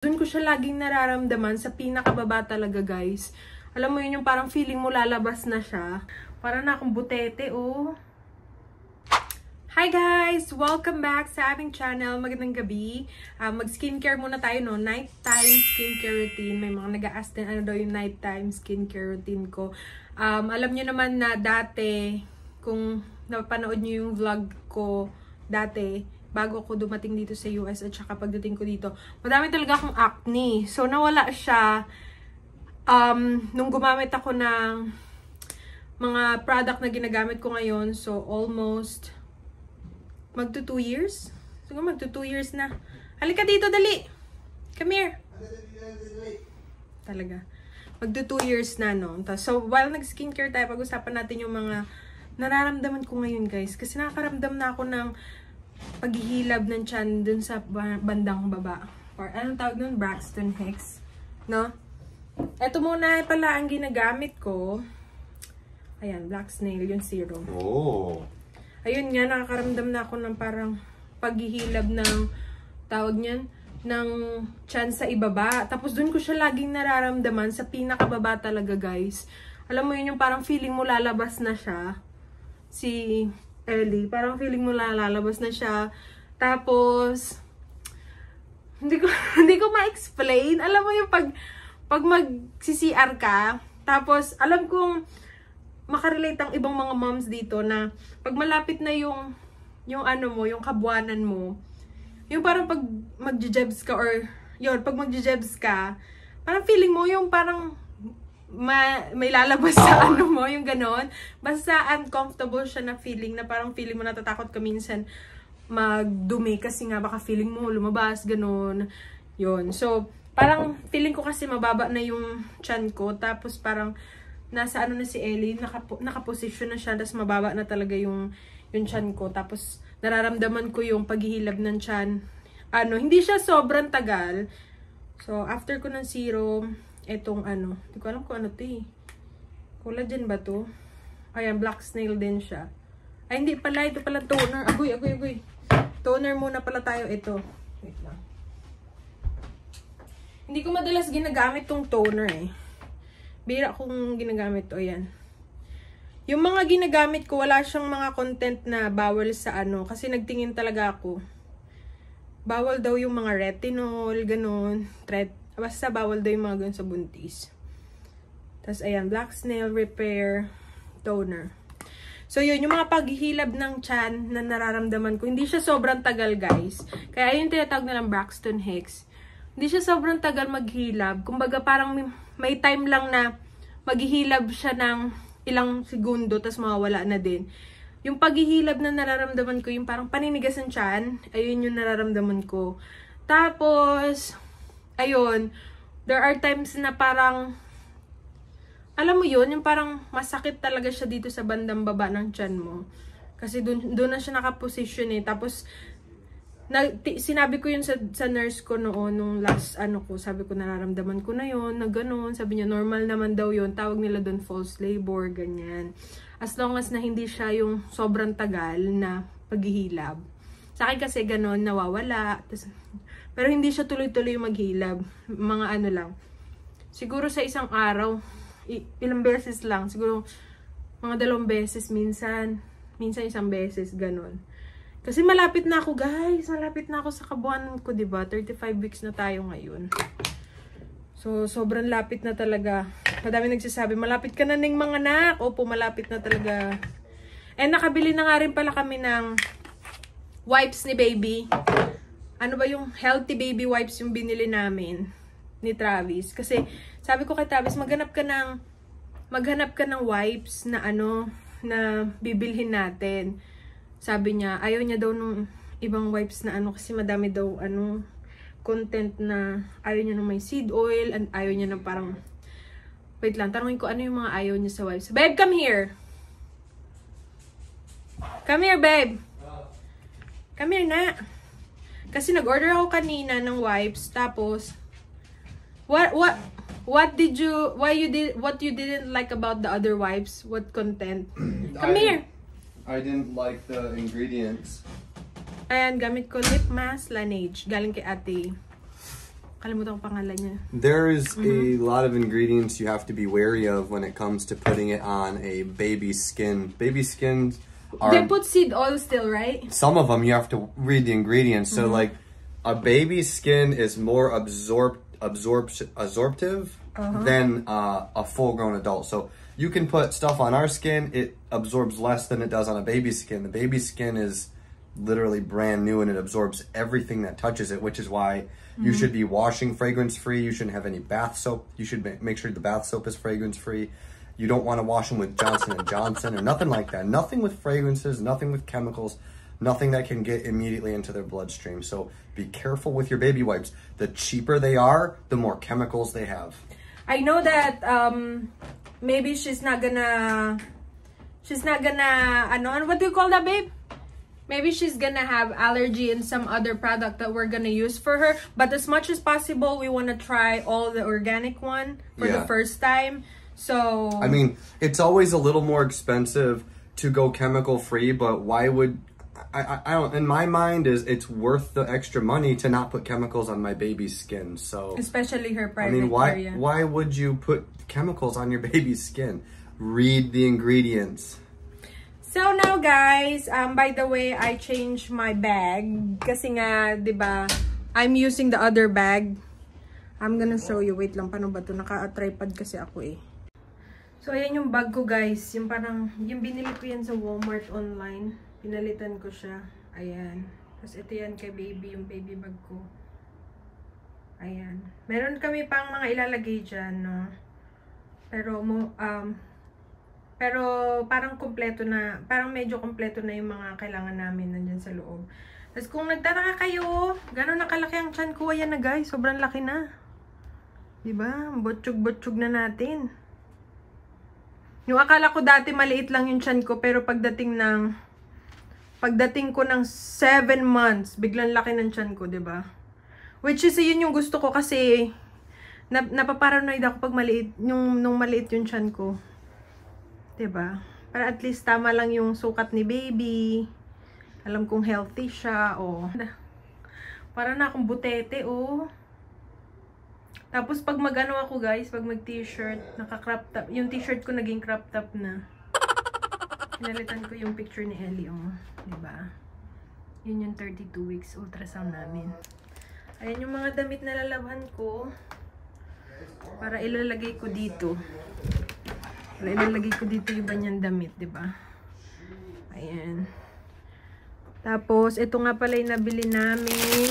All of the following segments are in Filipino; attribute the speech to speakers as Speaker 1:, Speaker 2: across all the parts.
Speaker 1: Doon ko siya laging nararamdaman sa pinakababa talaga, guys. Alam mo yun, yung parang feeling mo lalabas na siya. Para na akong butete, oh. Hi guys! Welcome back sa aming channel. Magandang gabi. Mag-skincare muna tayo, no? Nighttime skincare routine. May mga nag-a-ask din ano daw yung nighttime skincare routine ko. Alam nyo naman na dati, kung napanood nyo yung vlog ko dati, bago ako dumating dito sa US at saka pagdating ko dito, madami talaga akong acne. So, nawala siya nung gumamit ako ng mga product na ginagamit ko ngayon. So, almost magto 2 years? Siguro magto 2 years na. Halika dito, dali! Come here! Talaga. Magto 2 years na, no? So, while nag-skincare tayo, pag-usapan natin yung mga nararamdaman ko ngayon, guys. Kasi nakakaramdam na ako ng paghihilab ng tiyan dun sa bandang baba. Or anong tawag nun? Braxton Hicks. No? Ito muna pala ang ginagamit ko. Ayan, Black Snail, yung serum. Oh. Ayun nga, nakakaramdam na ako ng parang paghihilab ng tawag niyan, ng tiyan sa ibaba. Tapos dun ko siya laging nararamdaman sa pinakababa talaga, guys. Alam mo yun, yung parang feeling mo lalabas na siya. Si Ellie, parang feeling mo lalabas na siya. Tapos hindi ko ma-explain. Alam mo yung pag mag-CCR ka, tapos alam kong makarelate ang ibang mga moms dito na pag malapit na yung ano mo, yung kabuanan mo, yung parang pag magje-jebs ka or yun, pag magje-jebs ka, parang feeling mo yung parang may lalabas sa ano mo, yung ganon. Basta uncomfortable siya na feeling, na parang feeling mo natatakot ka minsan magdumi kasi nga baka feeling mo lumabas, ganon. Yun. So, parang feeling ko kasi mababa na yung tiyan ko, tapos parang nasa ano na si Ellie, nakaposition na siya, tapos mababa na talaga yung tiyan ko. Tapos nararamdaman ko yung paghihilab ng tiyan. Hindi siya sobrang tagal. So, after ko ng serum, etong ano, hindi ko alam kung ano to eh. Collagen ba to? Ayan, Black Snail din siya. Ay, hindi pala. Ito pala toner. Agoy. Toner muna pala tayo. Ito. Wait lang. Hindi ko madalas ginagamit tong toner eh. Bira kung ginagamit to. Ayan. Yung mga ginagamit ko, wala siyang mga content na bawal sa ano. Kasi nagtingin talaga ako. Bawal daw yung mga retinol, ganun. Basta bawal daw yung mga ganun sa buntis. Tapos, ayan, Black Snail Repair Toner. So, yun, yung mga paghihilab ng tiyan na nararamdaman ko. Hindi siya sobrang tagal, guys. Kaya, ayun tinatawag na ng Braxton Hicks. Hindi siya sobrang tagal maghilab. Kumbaga, parang may time lang na maghihilab siya ng ilang segundo, tapos mawawala na din. Yung paghihilab na nararamdaman ko, yung parang paninigas ng tiyan, ayun yung nararamdaman ko. Tapos, ayun, there are times na parang, alam mo yun, yung parang masakit talaga siya dito sa bandang baba ng tiyan mo. Kasi doon na siya nakaposition eh. Tapos, sinabi ko yun sa nurse ko noon, nung last ano ko, sabi ko nararamdaman ko na yun, na ganun. Sabi niya, normal naman daw yun. Tawag nila doon false labor, ganyan. As long as na hindi siya yung sobrang tagal na paghihilab. Sa akin kasi ganun, nawawala. Pero hindi siya tuloy-tuloy maghilab. Mga ano lang. Siguro sa isang araw, ilang beses lang. Siguro mga 2 beses minsan. Minsan 1 beses, ganun. Kasi malapit na ako, guys. Malapit na ako sa kabuanan ko, diba? 35 weeks na tayo ngayon. So, sobrang lapit na talaga. Madami nagsasabi, malapit ka na ning mga anak. Opo, malapit na talaga. And nakabili na nga rin pala kami ng wipes ni baby. Ano ba yung healthy baby wipes yung binili namin ni Travis? Kasi sabi ko kay Travis, maghanap ka ng wipes na ano, na bibilhin natin. Sabi niya, ayaw niya daw nung ibang wipes na ano, kasi madami daw ano, content na ayaw niya nung may seed oil, and ayaw niya ng parang, wait lang, tanongin ko ano yung mga ayaw niya sa wipes. Babe, come here! Come here, babe! Come here na! Kasi nag-order ako kanina ng wipes, tapos what you didn't like about the other wipes? What content? Come here.
Speaker 2: I didn't like the ingredients.
Speaker 1: Ayan, gamit ko lip mask Laneige, galing kay ate. Kalimutan ko pangalan niya.
Speaker 2: There's a lot of ingredients you have to be wary of when it comes to putting it on a baby's skin. Baby skins are...
Speaker 1: They put seed oil still, right?
Speaker 2: Some of them you have to read the ingredients. So like a baby's skin is more absorptive than a full-grown adult. So you can put stuff on our skin, it absorbs less than it does on a baby's skin. The baby's skin is literally brand new and it absorbs everything that touches it, which is why you should be washing fragrance-free. You shouldn't have any bath soap. You should make sure the bath soap is fragrance-free. You don't want to wash them with Johnson & Johnson or nothing like that. Nothing with fragrances, nothing with chemicals, nothing that can get immediately into their bloodstream. So be careful with your baby wipes. The cheaper they are, the more chemicals they have.
Speaker 1: I know that maybe she's not gonna, ano, what do you call that, babe? Maybe she's gonna have allergy in some other product that we're gonna use for her. But as much as possible, we wanna try all the organic one for the first time. So
Speaker 2: I mean, it's always a little more expensive to go chemical free, but why would I don't, in my mind, is it's worth the extra money to not put chemicals on my baby's skin. So
Speaker 1: especially her private area.
Speaker 2: Why would you put chemicals on your baby's skin? Read the ingredients.
Speaker 1: So now guys, by the way, I changed my bag kasi nga, 'di ba? I'm using the other bag. I'm gonna show you. Wait lang, paano ba 'to? Naka-tripod kasi ako eh. So ayan yung bag ko guys, yung parang yung binili ko yan sa Walmart online. Pinalitan ko siya. Ayan. Tapos ito yan kay baby, yung baby bag ko. Ayan. Meron kami pang mga ilalagay diyan, no. Pero parang kumpleto na, parang medyo kumpleto na yung mga kailangan namin nandyan sa loob. Tapos kung nagtataka kayo, gano'n nakalaki ang tiyan ko, ayan na guys, sobrang laki na. Diba? Botsyog-botsyog na natin. Yung akala ko dati maliit lang yung tiyan ko, pero pagdating ko ng 7 months, biglang laki ng tiyan ko, diba? Which is, yun yung gusto ko kasi, napaparanoid ako pag maliit, nung maliit yung tiyan ko. Diba? Para at least tama lang yung sukat ni baby. Alam kong healthy siya. Oh. Para na akong butete. Oh. Tapos pag mag-ano ako guys, pag mag-t-shirt, naka-crop top. Yung t-shirt ko naging crop top na. Pinalitan ko yung picture ni Ellie. Oh. Diba? Yun yung 32 weeks ultrasound namin. Ayan yung mga damit na lalabhan ko. Para ilalagay ko dito. Ilalagay ko dito yung banyang damit, diba? Ayan. Tapos, ito nga pala yung nabili namin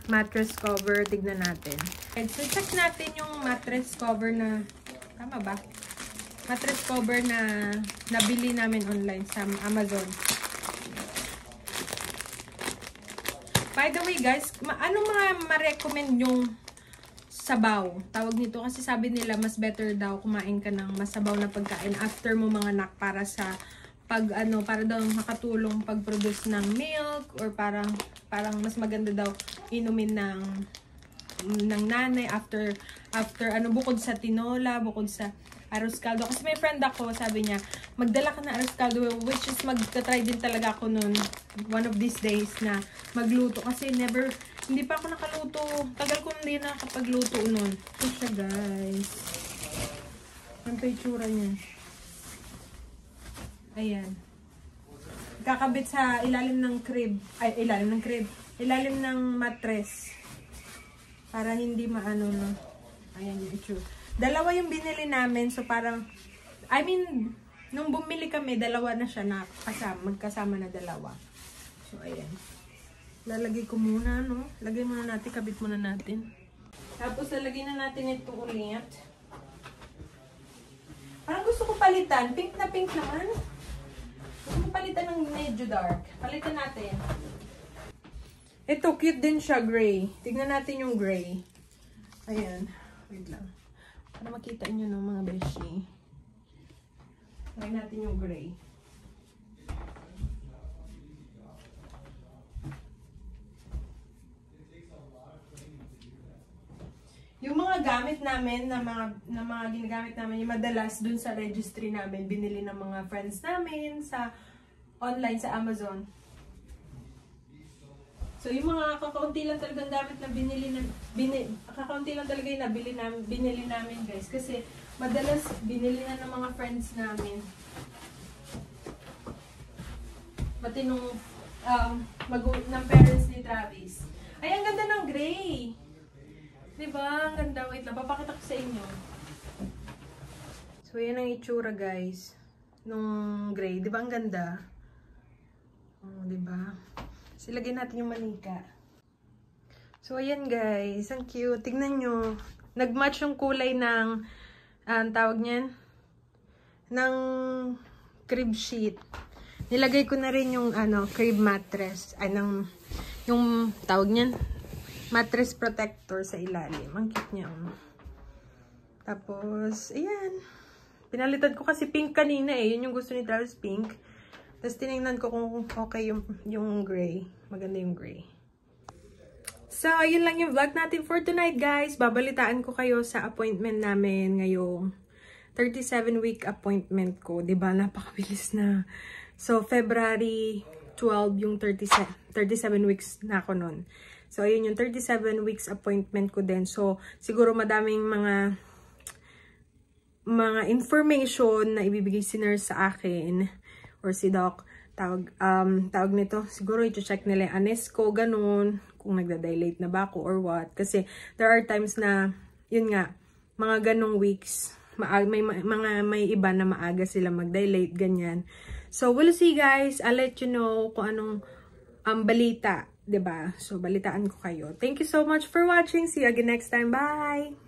Speaker 1: mattress cover. Tignan natin. And so, check natin yung mattress cover na, tama ba? Mattress cover na nabili namin online sa Amazon. By the way, guys, ano mga ma-recommend yung sabaw? Tawag nito kasi sabi nila mas better daw kumain ka ng masabaw na pagkain after mo mga anak para sa para daw makatulong pag-produce ng milk or parang mas maganda daw inumin ng nanay after bukod sa tinola, bukod sa arroz caldo. Kasi may friend ako, sabi niya, magdala ka na arroz caldo, which is magta-try din talaga ako nun one of these days na magluto kasi hindi pa ako nakaluto. Tagal ko hindi nakakapagluto nun. Ito siya, guys. Ano pa itsura niya? Ayan. Kakabit sa ilalim ng crib. Ilalim ng mattress. Para hindi maano na. Ayan yung itsura. Dalawa yung binili namin. So parang, nung bumili kami, dalawa na siya na magkasama na dalawa. So ayan. Lalagay ko muna, no? Lagay muna natin, kabit muna natin. Tapos, lalagay na natin ito ulit. Parang gusto ko palitan. Pink na pink naman. Gusto ko palitan ng medyo dark. Palitan natin. Ito, cute din siya, gray. Tignan natin yung gray. Ayan. Wait lang. Para makita nyo, no, mga beshi. Lagay natin yung gray. Yung mga gamit namin, na mga ginagamit namin, yung madalas dun sa registry namin, binili ng mga friends namin sa online, sa Amazon. So, yung mga kakaunti lang talagang gamit na kakaunti lang talaga yung binili namin guys. Kasi, madalas binili na ng mga friends namin. Pati nung ng parents ni Travis. Ay, ang ganda ng gray. Diba? Ang ganda. Wait lang, papakita ko sa inyo. So, yan ang itsura guys. Nung gray. Diba ang ganda? Oh, diba? So, ilagay natin yung manika. So, ayan guys. Ang cute. Tignan nyo. Nag-match yung kulay ng, tawag niyan? Ng crib sheet. Nilagay ko na rin yung, crib mattress. Ay, yung, tawag niyan? Mattress protector sa ilalim. Ang cute niya. Tapos, ayan. Pinalitan ko kasi pink kanina eh. Yun yung gusto ni Travis, pink. Tapos tinignan ko kung okay yung gray. Maganda yung gray. So, yun lang yung vlog natin for tonight, guys. Babalitaan ko kayo sa appointment namin ngayong 37-week appointment ko. Diba? Napakabilis na. So, February 12 yung 37 weeks na ako nun. So, ayun yung 37 weeks appointment ko din. So, siguro madaming mga information na ibibigay si nurse sa akin or si doc. Tawag nito, siguro i-check nila yung anesco, ganun, kung nagda-dilate na ba ako or what. Kasi there are times na, yun nga, mga ganong weeks, may iba na maaga sila mag-dilate, ganyan. So, we'll see guys. I'll let you know kung anong balita, diba? So, balitaan ko kayo. Thank you so much for watching. See you again next time. Bye!